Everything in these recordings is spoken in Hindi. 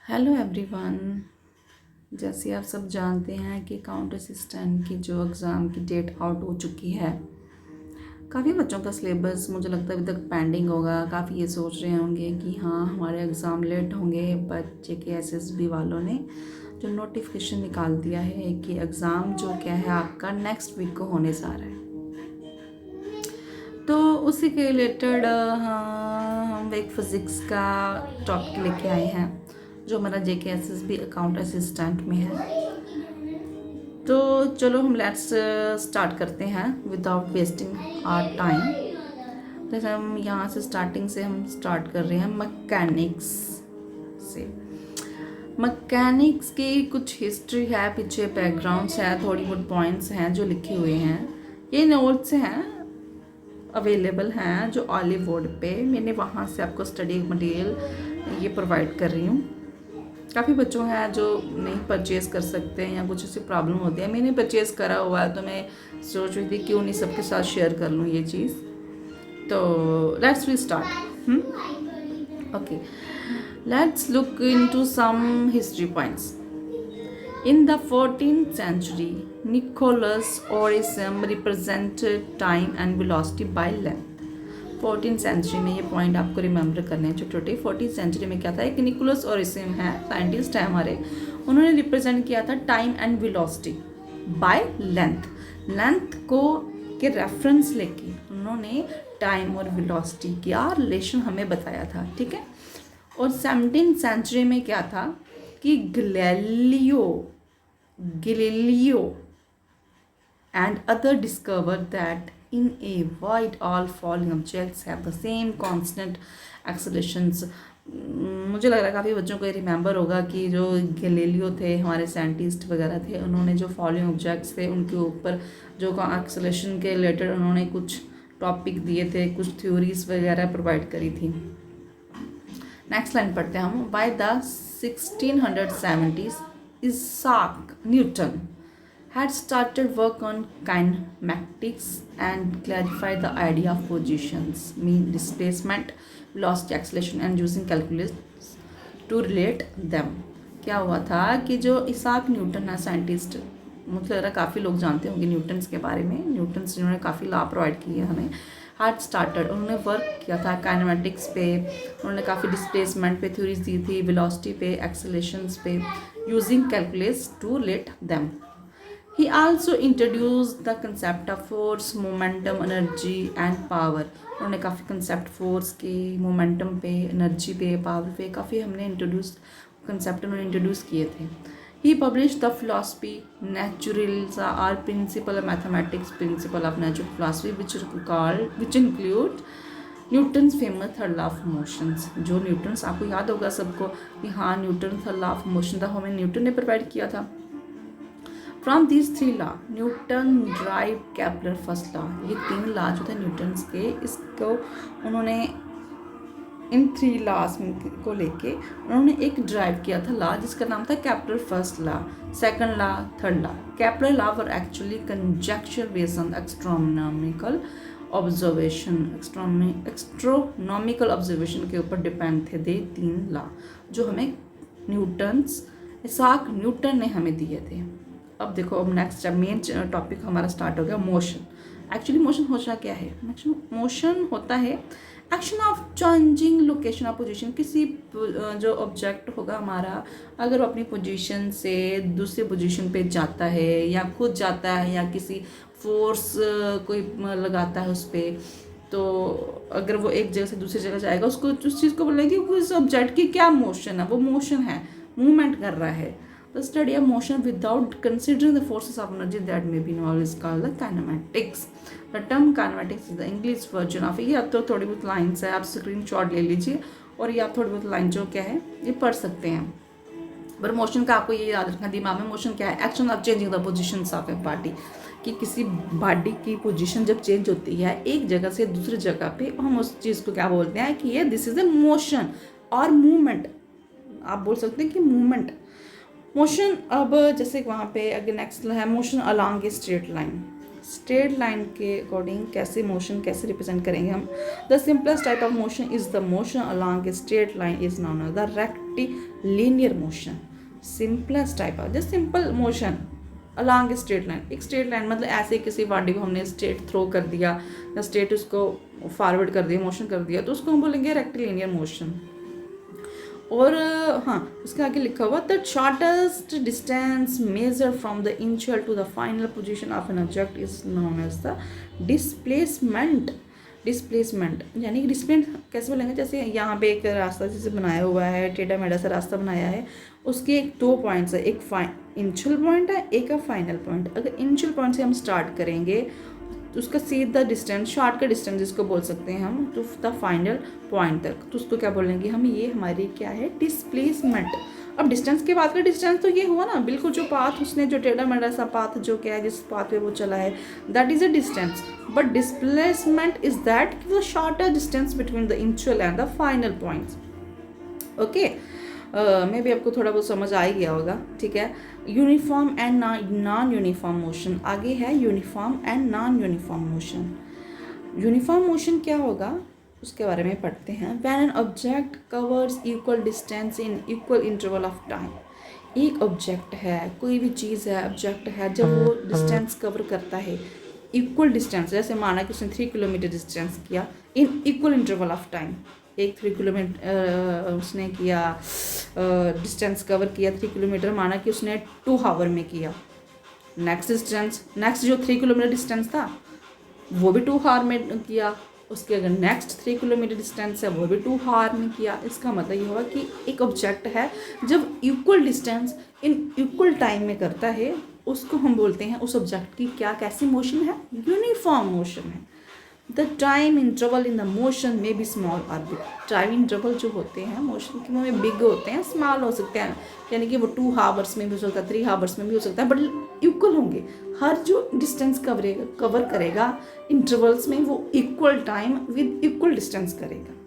Hello everyone. जैसे आप सब जानते हैं कि अकाउंट असिस्टेंट की जो एग्ज़ाम की डेट आउट हो चुकी है। काफ़ी बच्चों का सिलेबस मुझे लगता है अभी तक पेंडिंग होगा। काफ़ी ये सोच रहे होंगे कि हाँ हमारे एग्ज़ाम लेट होंगे, बट JKSSB वालों ने जो नोटिफिकेशन निकाल दिया है कि एग्ज़ाम जो क्या है आपका नेक्स्ट वीक को होने जा रहा है। तो उसी के रिलेटेड हम एक फ़िज़िक्स का टॉपिक लेके आए हैं जो हमारा JKSSB अकाउंट असिस्टेंट में है। तो चलो हम लेट्स स्टार्ट करते हैं विदाउट वेस्टिंग आवर टाइम। जैसे हम यहाँ से स्टार्टिंग से हम स्टार्ट कर रहे हैं मैकेनिक्स से। मैकेनिक्स की कुछ हिस्ट्री है, पीछे बैकग्राउंड्स है, थोड़ी बहुत पॉइंट्स हैं जो लिखे हुए हैं। ये नोट्स हैं अवेलेबल हैं जो ऑलिव बोर्ड पे, मैंने वहाँ से आपको स्टडी मटेरियल ये प्रोवाइड कर रही हूँ। काफ़ी बच्चों हैं जो नहीं परचेज़ कर सकते हैं या कुछ ऐसी प्रॉब्लम होती है। मैंने परचेज़ करा हुआ है तो मैं सोच रही थी क्यों नहीं सबके साथ शेयर कर लूँ ये चीज़। तो let's we start. Okay, let's look into some history points. In the 14th century, Nicholas Orism represented time and velocity by length. 14th century में ये पॉइंट आपको रिमेंबर करने हैं छोटे छोटे। 14th सेंचुरी में क्या था, एक निकोलस ओरिसम है, साइंटिस्ट है हमारे, उन्होंने रिप्रेजेंट किया था time and velocity by length. Length को के रेफरेंस लेके उन्होंने टाइम और वेलोसिटी का रिलेशन हमें बताया था, ठीक है। और 17th सेंचुरी में क्या था कि Galileo and others discovered that in a void all falling objects have the same constant accelerations। मुझे लग रहा है काफ़ी बच्चों को ये रिमेंबर होगा कि जो गैलीलियो थे हमारे साइंटिस्ट वगैरह थे, उन्होंने जो फॉलिंग ऑब्जेक्ट्स थे उनके ऊपर जो एक्सेलरेशन के रिलेटेड उन्होंने कुछ टॉपिक दिए थे, कुछ थ्योरीज वगैरह प्रोवाइड करी थी। नेक्स्ट लाइन पढ़ते हैं हम। By the 1670s Isaac Newton had started work on kinematics and clarified the idea of positions, mean displacement, velocity, acceleration and using calculus to relate them। क्या हुआ था कि जो इसाक न्यूटन है साइंटिस्ट, मुझे लग रहा है काफ़ी लोग जानते होंगे न्यूटन्स के बारे में। न्यूटन्स जिन्होंने काफ़ी लॉ प्रोवाइड किए हमें। हार्ड स्टार्टेड, उन्होंने वर्क किया था काइनेमेटिक्स पे, उन्होंने काफ़ी डिस्प्लेसमेंट पे थ्योरीज दी थी, वेलोसिटी पे, एक्सेलरेशंस पे, using calculus to relate them. He also introduce the concept of force, momentum, energy and power. उन्होंने काफ़ी कंसेप्ट फोर्स के, मोमेंटम पे, एनर्जी पे, पावर पे काफ़ी हमने कंसेप्ट उन्होंने इंट्रोड्यूस किए थे। He published the philosophy naturals or principle of mathematics, principle of natural philosophy, which include Newton's famous third law of motions। जो न्यूटन्स आपको याद होगा सबको कि हाँ Newton third law of motion था, हमें न्यूटन ने प्रोवाइड किया था। From these 3 law Newton drive Kepler first law. ये 3 लॉ जो थे न्यूटन्स के, इसको उन्होंने इन 3 लॉज को लेके उन्होंने एक ड्राइव किया था लॉ जिसका नाम था Kepler first law, second law, third law. Kepler law were actually conjuncture based on astronomical observation के ऊपर डिपेंड थे दे 3 लॉ जो हमें इसाक न्यूटन ने हमें दिए थे। अब देखो, अब नेक्स्ट मेन टॉपिक हमारा स्टार्ट हो गया मोशन। एक्चुअली मोशन होता क्या है? मोशन होता है action of changing location of position. किसी जो ऑब्जेक्ट होगा हमारा, अगर वो अपनी पोजीशन से दूसरी पोजीशन पे जाता है या खुद जाता है या किसी फोर्स कोई लगाता है उस पर, तो अगर वो एक जगह से दूसरी जगह जाएगा उसको उस चीज़ को बोलेंगे कि उस ऑब्जेक्ट की क्या मोशन है, वो मोशन है, मूवमेंट कर रहा है। The study of motion without considering the forces of energy that may be involved is called the kinematics। The term kinematics is the English version of ये। अब तो थोड़ी बहुत लाइन्स है, आप स्क्रीनशॉट ले लीजिए और ये आप थोड़ी बहुत लाइन जो क्या है ये पढ़ सकते हैं। पर मोशन का आपको ये याद रखना दिमाग में, मोशन क्या है? Action of changing the positions of a body. कि किसी बॉडी की पोजीशन जब चेंज होती है एक जगह से दूसरी जगह पे, हम उस चीज़ को क्या बोलते हैं कि ये दिस इज ए मोशन और मूवमेंट। आप बोल सकते हैं कि मूवमेंट, मोशन। अब जैसे वहाँ पे अगर नेक्स्ट है motion along a straight line. Straight line के अकॉर्डिंग कैसे मोशन कैसे रिप्रेजेंट करेंगे हम। The simplest type of motion is the motion along a straight line is known as the rectilinear motion. Simplest type of the simple motion along a straight line, एक स्ट्रेट लाइन मतलब ऐसे किसी बॉडी को हमने स्ट्रेट थ्रो कर दिया या स्ट्रेट उसको फॉरवर्ड कर दिया, मोशन कर दिया, तो उसको हम बोलेंगे रेक्टिलिनियर मोशन। और हाँ, उसके आगे लिखा हुआ the shortest distance measure from the initial to the final position of an object is known as the displacement. Displacement यानी कि डिस्प्लेसमेंट कैसे बोलेंगे, जैसे यहाँ पे एक रास्ता जैसे बनाया हुआ है, टेढ़ा मेढ़ा सा रास्ता बनाया है, उसके एक 2 पॉइंट्स है, एक इनिशियल पॉइंट है, एक है फाइनल पॉइंट। अगर इनिशियल पॉइंट से हम स्टार्ट करेंगे तो उसका सीधा डिस्टेंस, शॉर्ट का डिस्टेंस जिसको बोल सकते हैं हम, टू द फाइनल पॉइंट तक, तो उसको क्या बोलेंगे हम, ये हमारी क्या है, डिस्प्लेसमेंट। अब डिस्टेंस के बाद का डिस्टेंस तो ये हुआ ना, बिल्कुल जो पाथ उसने जो टेढ़ा मेढ़ा सा पाथ जो क्या है जिस पाथ पे वो चला है, that is a distance. But displacement is that the shorter distance between the initial and the final points. Okay, मे भी आपको थोड़ा बहुत समझ आ ही गया होगा, ठीक है। Uniform and non uniform motion, आगे है uniform and non uniform motion. Uniform motion क्या होगा उसके बारे में पढ़ते हैं। When an object covers equal distance in equal interval of time, एक ऑब्जेक्ट है, कोई भी चीज़ है, ऑब्जेक्ट है, जब वो डिस्टेंस कवर करता है इक्वल डिस्टेंस, जैसे माना कि उसने 3 किलोमीटर डिस्टेंस किया in equal interval of time, एक 3 किलोमीटर उसने किया, डिस्टेंस कवर किया 3 किलोमीटर, माना कि उसने 2 आवर में किया। नेक्स्ट डिस्टेंस, नेक्स्ट जो 3 किलोमीटर डिस्टेंस था वो भी 2 आवर में किया, उसके अगर नेक्स्ट 3 किलोमीटर डिस्टेंस है वो भी 2 आवर में किया। इसका मतलब ये होगा कि एक ऑब्जेक्ट है जब equal distance in equal time में करता है उसको हम बोलते हैं, उस ऑब्जेक्ट की क्या कैसी मोशन है, यूनिफॉर्म मोशन है। The time interval in the motion में भी स्मॉल और बिग, टाइम इंटरवल जो होते हैं मोशन के में बिग होते हैं, स्मॉल हो सकते हैं, यानी कि वो 2 आवर्स में भी हो सकता है, 3 आवर्स में भी हो सकता है, बट इक्वल होंगे। हर जो डिस्टेंस कवर करेगा इंटरवल्स में वो equal time with equal distance करेगा।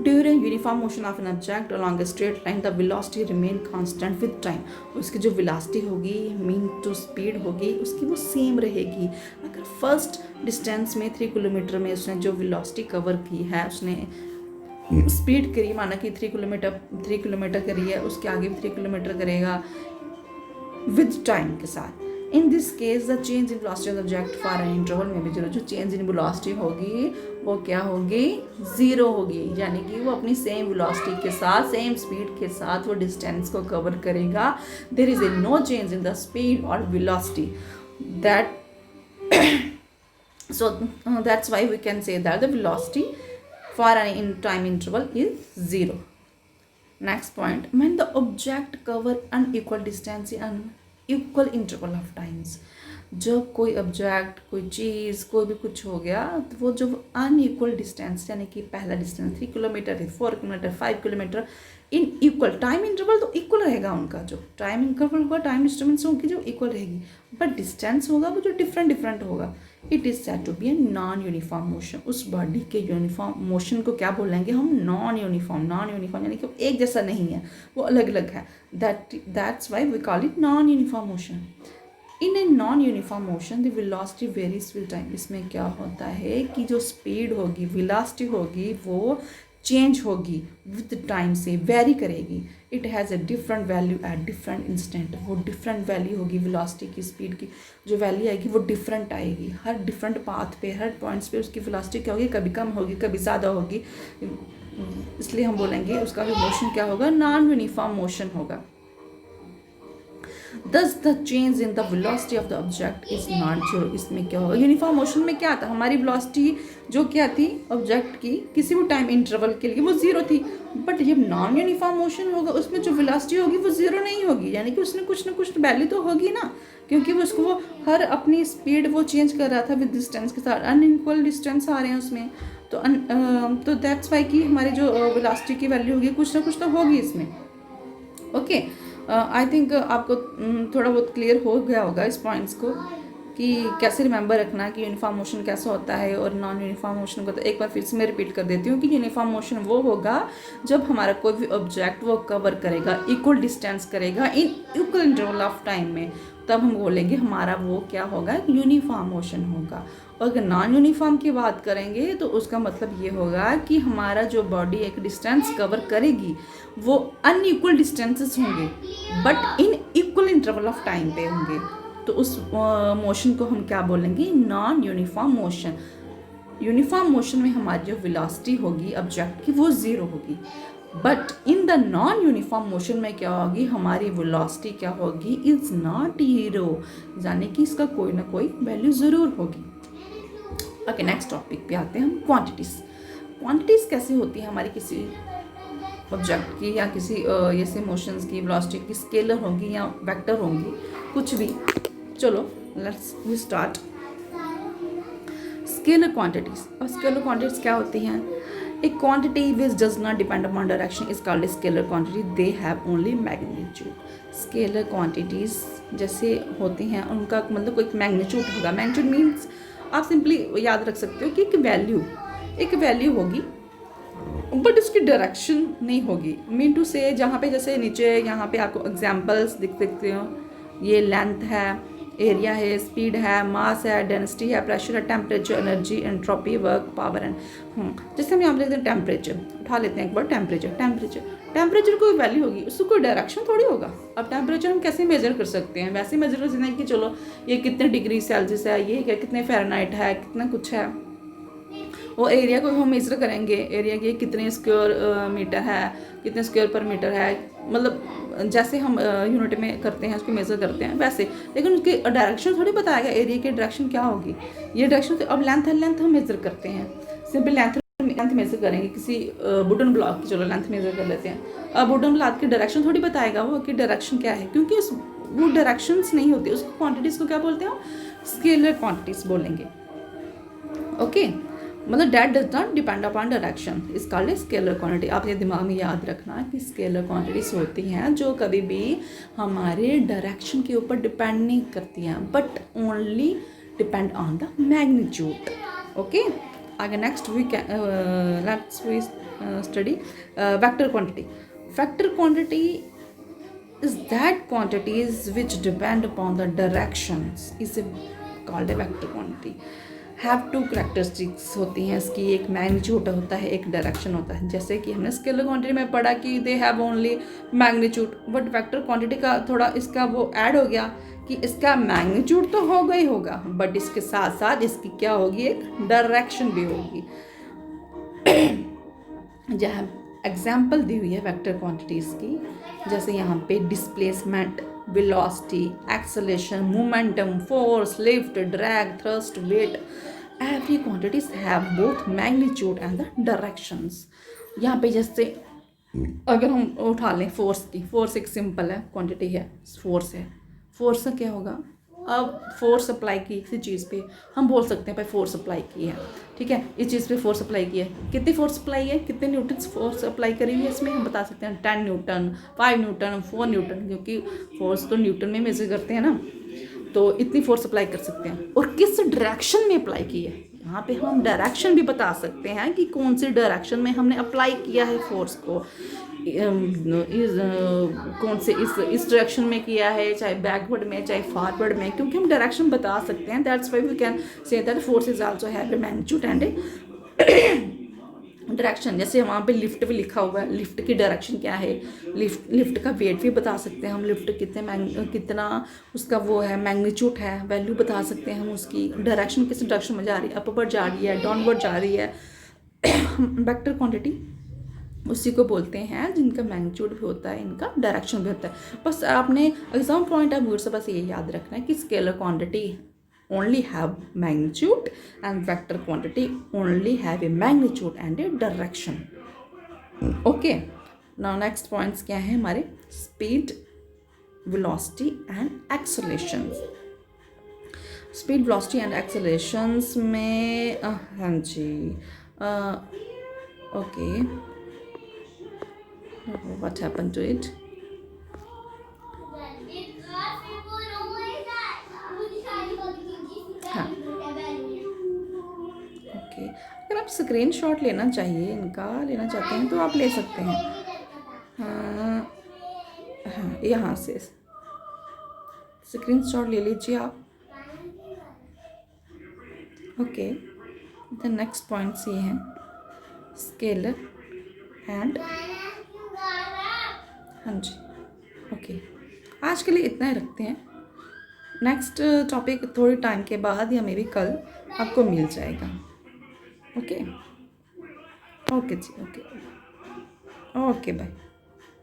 During uniform motion of an object along a straight line the velocity remain constant with time, उसकी जो वेलोसिटी होगी, मीन टू स्पीड होगी, उसकी वो सेम रहेगी। अगर फर्स्ट डिस्टेंस में 3 किलोमीटर में उसने जो वेलोसिटी कवर की है, उसने स्पीड करी, माना कि 3 किलोमीटर करी है, उसके आगे भी 3 किलोमीटर करेगा विद टाइम के साथ। In this case the change in velocity of the object for an interval में भी जो चेंज इन वेलोसिटी होगी वो क्या होगी, 0 होगी, यानी कि वो अपनी सेम वेलोसिटी के साथ, सेम स्पीड के साथ वो डिस्टेंस को कवर करेगा। There is a no change in the speed और velocity that so that's why we can say that the velocity for an time interval is 0. Next point, when the object cover unequal distance in unequal interval of times, जब कोई ऑब्जेक्ट, कोई चीज़, कोई भी कुछ हो गया तो वो जो अनइक्वल डिस्टेंस, यानी कि पहला डिस्टेंस 3 किलोमीटर, फिर 4 kilometre, 5 kilometre, in equal time interval तो इक्वल रहेगा उनका, जो टाइम इंटरवल होगा, टाइम डिस्टेंस होगी जो इक्वल रहेगी, बट डिस्टेंस होगा वो जो डिफरेंट होगा। It is said to be a non uniform motion. उस बॉडी के यूनिफॉर्म मोशन को क्या बोलेंगे हम, नॉन यूनिफॉर्म यानी कि एक जैसा नहीं है, वो अलग अलग है। That's why we call it non uniform motion. In a non uniform motion the velocity varies with time, इसमें क्या होता है कि जो स्पीड होगी, वेलोसिटी होगी, वो चेंज होगी विद टाइम से, वेरी करेगी। It has a different value at different instant, वो डिफरेंट वैल्यू होगी, वेलोसिटी की, स्पीड की जो वैल्यू आएगी वो डिफरेंट आएगी। हर डिफरेंट पाथ पे, हर पॉइंट्स पे उसकी वेलोसिटी क्या होगी, कभी कम होगी, कभी ज़्यादा होगी, इसलिए हम बोलेंगे उसका जो मोशन क्या होगा, नॉन यूनिफॉर्म मोशन होगा। Thus the change in the velocity of the object is not zero। इसमें क्या होगा, यूनिफॉर्म मोशन में क्या था, हमारी वेलोसिटी जो क्या थी ऑब्जेक्ट की किसी भी टाइम इंटरवल के लिए वो 0 थी, बट जब नॉन यूनिफॉर्म मोशन होगा उसमें जो वेलोसिटी होगी वो 0 नहीं होगी, यानी कि उसने कुछ ना कुछ वैल्यू तो होगी ना, क्योंकि वो उसको वो हर अपनी स्पीड वो चेंज कर रहा था विद डिस्टेंस के साथ, अनइक्वल डिस्टेंस आ रहे हैं उसमें, तो दैट्स वाई कि हमारी जो वेलोसिटी की वैल्यू होगी कुछ ना कुछ तो होगी इसमें। ओके, आई थिंक आपको थोड़ा बहुत क्लियर हो गया होगा इस पॉइंट्स को कि कैसे रिमेंबर रखना कि यूनिफॉर्म मोशन कैसा होता है और नॉन यूनिफॉर्म मोशन को। तो एक बार फिर से मैं रिपीट कर देती हूँ कि यूनिफॉर्म मोशन वो होगा जब हमारा कोई भी ऑब्जेक्ट वो कवर करेगा, इक्वल डिस्टेंस करेगा in equal interval of time में, तब हम बोलेंगे हमारा वो क्या होगा, यूनिफॉर्म मोशन होगा। और अगर नॉन यूनिफॉर्म की बात करेंगे तो उसका मतलब ये होगा कि हमारा जो बॉडी एक डिस्टेंस कवर करेगी वो अनइक्वल डिस्टेंसेस होंगे but in equal interval of time पे होंगे। तो उस मोशन को हम क्या बोलेंगे, non uniform motion. Uniform motion में हमारी जो वेलोसिटी होगी ऑब्जेक्ट की वो ज़ीरो होगी, but in the non uniform motion में क्या होगी, हमारी वेलोसिटी क्या होगी, इज नॉट ज़ीरो, यानी कि इसका कोई ना कोई वैल्यू ज़रूर होगी। ओके, नेक्स्ट टॉपिक पे आते हैं हम, क्वांटिटीज़। क्वांटिटीज़ कैसे होती है हमारी किसी ऑब्जेक्ट की या किसी ऐसे मोशंस की, वेलोसिटी की स्केलर होंगी या वेक्टर होंगी, कुछ भी। चलो let's we start. Scalar quantities. अब स्केलर क्वांटिटीज क्या होती हैं, एक quantity which does not depend upon direction is called scalar quantity, they have only magnitude. Scalar quantities जैसे होती हैं उनका मतलब कोई मैग्नीट्यूड होगा। मैग्नीट्यूड मीन्स आप सिंपली याद रख सकते हो कि एक वैल्यू होगी बट उसकी डायरेक्शन नहीं होगी। मीन टू से जहाँ पे जैसे नीचे यहाँ पे आपको एग्जाम्पल्स दिख सकते हो, ये लेंथ है, एरिया है, स्पीड है, मास है, डेंसिटी है, प्रेशर है, temperature, energy, entropy, work, power and जैसे हम यहाँ पे लिखते हैं टेम्परेचर, उठा लेते हैं एक बार टेम्परेचर कोई वैल्यू होगी, उसको कोई डायरेक्शन थोड़ी होगा। अब टेम्परेचर हम कैसे मेजर कर सकते हैं, वैसे मेजर कर सकते हैं कि चलो ये कितने डिग्री सेल्सियस है, ये क्या कितने फ़ारेनहाइट है, कितना कुछ है। वो एरिया को हम मेजर करेंगे, एरिया की कितने स्क्वायर मीटर है, कितने स्क्वायर पर मीटर है, मतलब जैसे हम यूनिट में करते हैं उसको मेजर करते हैं वैसे, लेकिन उसकी डायरेक्शन थोड़ी बताएगा एरिया की डायरेक्शन क्या होगी, ये डायरेक्शन। अब लेंथ हम मेजर करते हैं, सिंपल लेंथ मेजर करेंगे किसी वुडन ब्लॉक की, चलो लेंथ मेजर कर लेते हैं। अब वुडन ब्लॉक की डायरेक्शन थोड़ी बताएगा वो कि डायरेक्शन क्या है, क्योंकि वो डायरेक्शंस नहीं होती, उसको क्वांटिटीज़ को क्या बोलते हैं, स्केलर क्वांटिटीज़ बोलेंगे। ओके, मतलब that does not depend upon direction is called a scalar quantity. आप ये दिमाग में याद रखना कि स्केलर क्वांटिटीज होती हैं जो कभी भी हमारे डायरेक्शन के ऊपर डिपेंड नहीं करती हैं but only depend on the magnitude. Okay, आगे next we let's we study vector quantity. Vector quantity is that quantities which depend upon the directions is called a vector quantity। have two characteristics होती हैं इसकी, एक मैग्नीट्यूड होता है, एक डायरेक्शन होता है। जैसे कि हमने स्केलर क्वांटिटी में पढ़ा कि दे have only magnitude, but vector quantity का थोड़ा इसका वो ऐड हो गया कि इसका मैग्नीट्यूड तो होगा ही होगा बट इसके साथ साथ इसकी क्या होगी, एक डायरेक्शन भी होगी। जहाँ एग्जाम्पल दी हुई है वेक्टर क्वांटिटीज़ की, जैसे यहाँ पे displacement, velocity, acceleration, momentum, force, lift, drag, thrust, weight, every quantities have both magnitude and the directions. यहाँ पे जैसे अगर हम उठा लें फोर्स की, फोर्स एक सिंपल है क्वांटिटी है, फोर्स का क्या होगा, अब फोर्स अप्लाई की किसी चीज़ पे हम बोल सकते हैं भाई फोर्स अप्लाई की है, ठीक है, इस चीज़ पे फोर्स अप्लाई की है, कितनी फोर्स अप्लाई है, कितने न्यूटन फोर्स अप्लाई करी हुई है, इसमें हम बता सकते हैं 10 न्यूटन, 5 न्यूटन, 4 न्यूटन, क्योंकि फोर्स तो न्यूटन में मेजर करते हैं ना, तो इतनी फोर्स अप्लाई कर सकते हैं। और किस डायरेक्शन में अप्लाई की है, यहाँ पे हम डायरेक्शन भी बता सकते हैं कि कौन सी डायरेक्शन में हमने अप्लाई किया है फोर्स को, कौन से इस डायरेक्शन में किया है, चाहे बैकवर्ड में चाहे फॉरवर्ड में, क्योंकि हम डायरेक्शन बता सकते हैं। That's why we can say that force is also have a magnitude and a direction. जैसे वहाँ पे लिफ्ट भी लिखा हुआ है, लिफ्ट की डायरेक्शन क्या है, लिफ्ट का वेट भी बता सकते हैं हम, लिफ्ट कितना उसका वो है मैग्नीट्यूड है, वैल्यू बता सकते हैं हम उसकी, डायरेक्शन किस डायरेक्शन में जा रही है, अपवर्ड जा रही है, डाउनवर्ड जा रही है। वेक्टर क्वांटिटी उसी को बोलते हैं जिनका मैग्नीट्यूड भी होता है, इनका डायरेक्शन भी होता है। बस आपने एग्जाम पॉइंट ऑफ व्यू से बस ये याद रखना है कि scalar quantity only have magnitude and vector quantity only have a magnitude and a direction। okay, now next points क्या है हमारे, speed, velocity and accelerations। speed, velocity and accelerations में हाँ जी okay, what happened to it, हाँ ओके, अगर आप स्क्रीनशॉट लेना चाहते हैं तो आप ले सकते हैं। हाँ यहाँ से स्क्रीनशॉट ले लीजिए आप। ओके, द नेक्स्ट पॉइंट्स ये हैं स्केलर एंड, हाँ जी, ओके, आज के लिए इतना ही रखते हैं। नेक्स्ट टॉपिक थोड़ी टाइम के बाद या मे बी कल आपको मिल जाएगा। ओके, ओके जी, ओके, ओके, बाय।